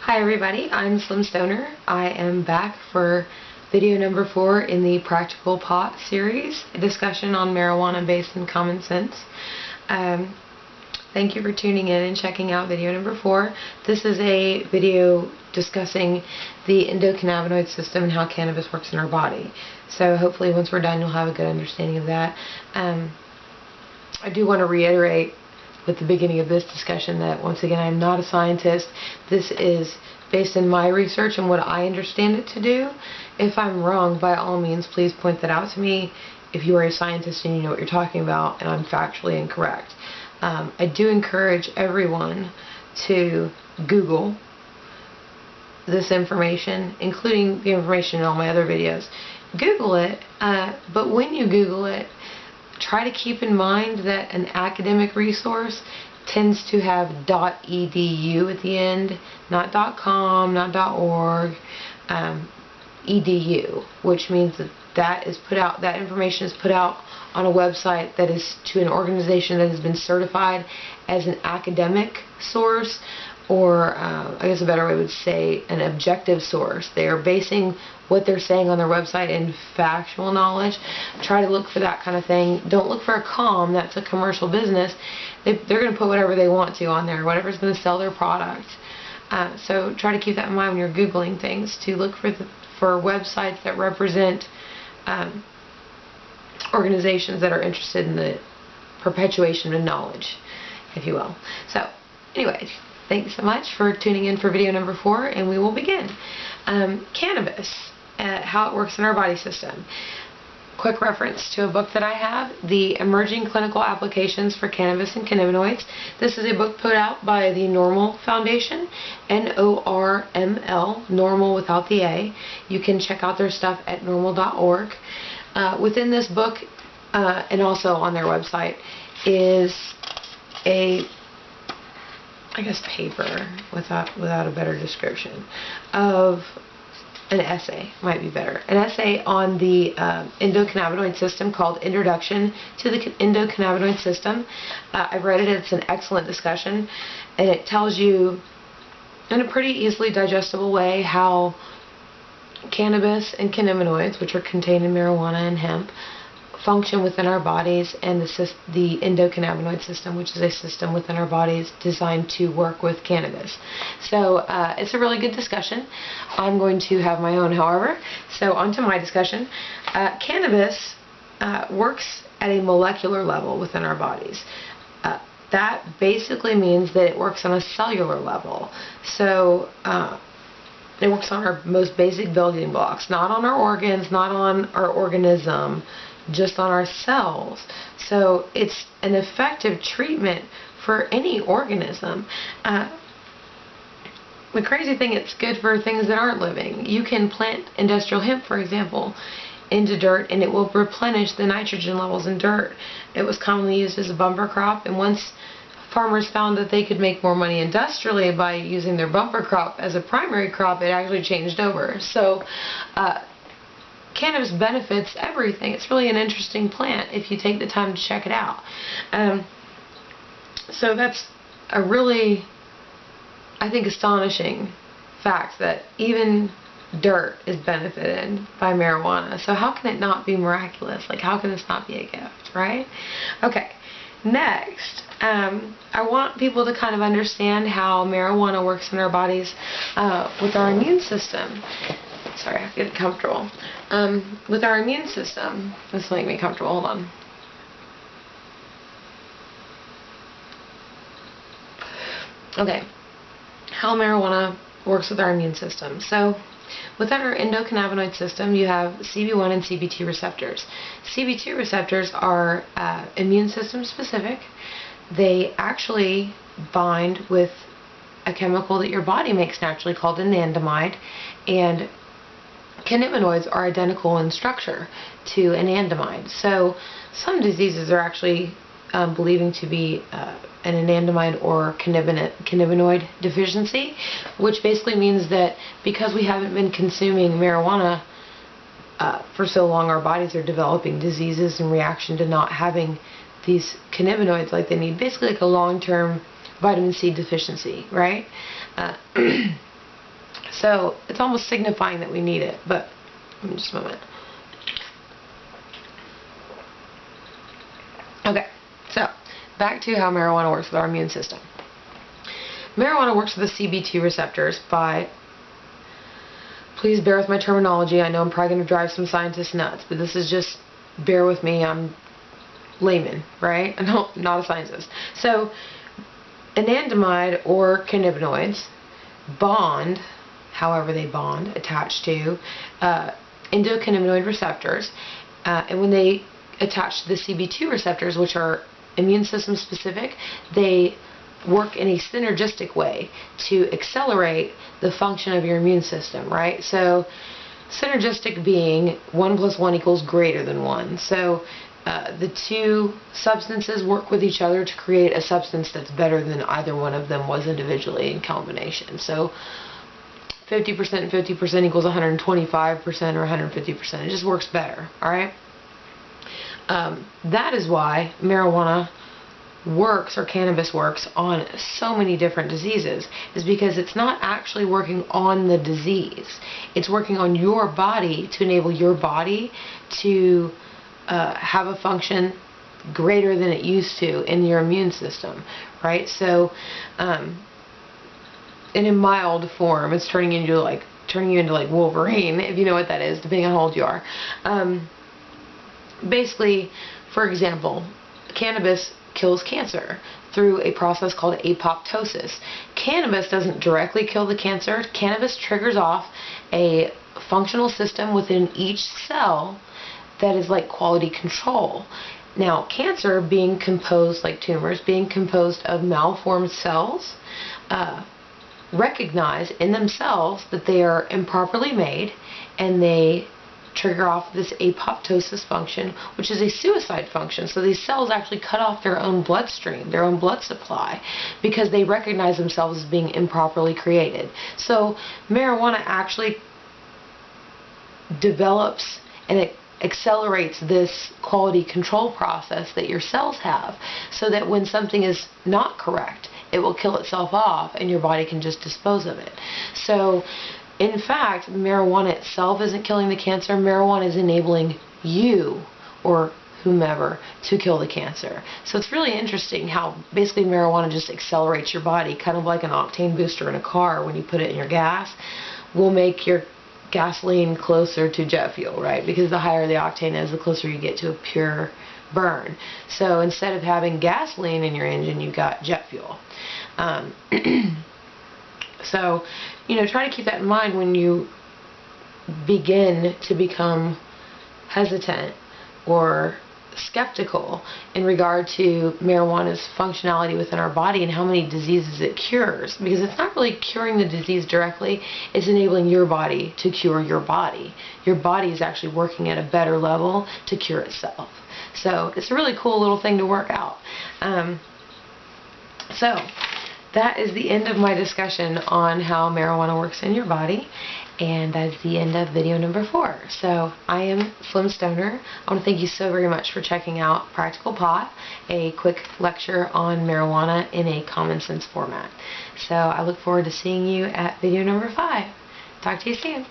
Hi everybody, I'm Slim Stoner. I am back for video number 4 in the Practical Pot series, a discussion on marijuana based in common sense. Thank you for tuning in and checking out video number 4. This is a video discussing the endocannabinoid system and how cannabis works in our body. So hopefully once we're done you'll have a good understanding of that. I do want to reiterate with the beginning of this discussion that once again I'm not a scientist. This is based in my research and what I understand it to do. If I'm wrong, by all means please point that out to me if you are a scientist and you know what you're talking about and I'm factually incorrect. I do encourage everyone to Google this information, including the information in all my other videos. Google it, but when you Google it, try to keep in mind that an academic resource tends to have .edu at the end, not .com, not .org, edu, which means that information is put out on a website that is to an organization that has been certified as an academic source, or I guess a better way would say an objective source. They are basing what they're saying on their website in factual knowledge. Try to look for that kind of thing. Don't look for a com, that's a commercial business. They're going to put whatever they want to on there, whatever's going to sell their product. So try to keep that in mind when you're Googling things, to look for websites that represent organizations that are interested in the perpetuation of knowledge, if you will. So anyway, thanks so much for tuning in for video number 4, and we will begin. Cannabis, how it works in our body system. Quick reference to a book that I have, The Emerging Clinical Applications for Cannabis and Cannabinoids. This is a book put out by the Normal Foundation, N-O-R-M-L, Normal without the A. You can check out their stuff at normal.org. Within this book, and also on their website, is a paper, without a better description, of an essay, might be better. An essay on the endocannabinoid system called Introduction to the Endocannabinoid System. I've read it. It's an excellent discussion, and it tells you in a pretty easily digestible way how cannabis and cannabinoids, which are contained in marijuana and hemp, function within our bodies, and the endocannabinoid system, which is a system within our bodies designed to work with cannabis. So it's a really good discussion. I'm going to have my own, however. So on to my discussion. Cannabis works at a molecular level within our bodies. That basically means that it works on a cellular level. So it works on our most basic building blocks, not on our organs, not on our organism, just on our cells. So it's an effective treatment for any organism. The crazy thing, it's good for things that aren't living. You can plant industrial hemp, for example, into dirt, and it will replenish the nitrogen levels in dirt. It was commonly used as a bumper crop, and once farmers found that they could make more money industrially by using their bumper crop as a primary crop, it actually changed over. So cannabis benefits everything. It's really an interesting plant if you take the time to check it out. So that's a really, I think, astonishing fact that even dirt is benefited by marijuana. So how can it not be miraculous? Like, how can this not be a gift, right? Okay, next, I want people to kind of understand how marijuana works in our bodies with our immune system. Sorry, I have to get comfortable. With our immune system, this will make me comfortable. Hold on. Okay, how marijuana works with our immune system. So, within our endocannabinoid system, you have CB1 and CB2 receptors. CB2 receptors are immune system specific. They actually bind with a chemical that your body makes naturally called anandamide, and cannabinoids are identical in structure to anandamide. So some diseases are actually believing to be an anandamide or cannabinoid deficiency, which basically means that because we haven't been consuming marijuana for so long, our bodies are developing diseases in reaction to not having these cannabinoids like they need. Basically like a long-term vitamin C deficiency, right? So it's almost signifying that we need it, but just a moment. Okay, so back to how marijuana works with our immune system. Marijuana works with the CB2 receptors by, please bear with my terminology, I know I'm probably going to drive some scientists nuts, but this is just, bear with me, I'm layman, right? I'm not a scientist. So, anandamide or cannabinoids bond, however they bond, attached to endocannabinoid receptors, and when they attach to the CB2 receptors, which are immune system specific, they work in a synergistic way to accelerate the function of your immune system, right? So synergistic being 1 + 1 = greater than 1. So the two substances work with each other to create a substance that's better than either one of them was individually in combination. So 50% and 50% equals 125% or 150%. It just works better, alright? That is why marijuana works, or cannabis works, on so many different diseases, is because it's not actually working on the disease. It's working on your body to enable your body to have a function greater than it used to in your immune system, right? So, in a mild form, it's turning you into like Wolverine, if you know what that is, depending on how old you are. Basically, for example, cannabis kills cancer through a process called apoptosis. Cannabis doesn't directly kill the cancer. Cannabis triggers off a functional system within each cell that is like quality control. Now, cancer being composed, like tumors, being composed of malformed cells, recognize in themselves that they are improperly made, and they trigger off this apoptosis function, which is a suicide function. So these cells actually cut off their own bloodstream, their own blood supply, because they recognize themselves as being improperly created. So marijuana actually develops and it accelerates this quality control process that your cells have, so that when something is not correct, it will kill itself off and your body can just dispose of it. So in fact, marijuana itself isn't killing the cancer. Marijuana is enabling you, or whomever, to kill the cancer. So it's really interesting how basically marijuana just accelerates your body, kind of like an octane booster in a car. When you put it in your gas, will make your gasoline closer to jet fuel, right? Because the higher the octane is, the closer you get to a pure burn. So instead of having gasoline in your engine, you've got jet fuel. So, you know, try to keep that in mind when you begin to become hesitant or skeptical in regard to marijuana's functionality within our body and how many diseases it cures. Because it's not really curing the disease directly, it's enabling your body to cure your body. Your body is actually working at a better level to cure itself. So it's a really cool little thing to work out. So that is the end of my discussion on how marijuana works in your body, and that's the end of video number 4. So I am Slim Stoner. I want to thank you so very much for checking out Practical Pot, a quick lecture on marijuana in a common sense format. So I look forward to seeing you at video number 5. Talk to you soon.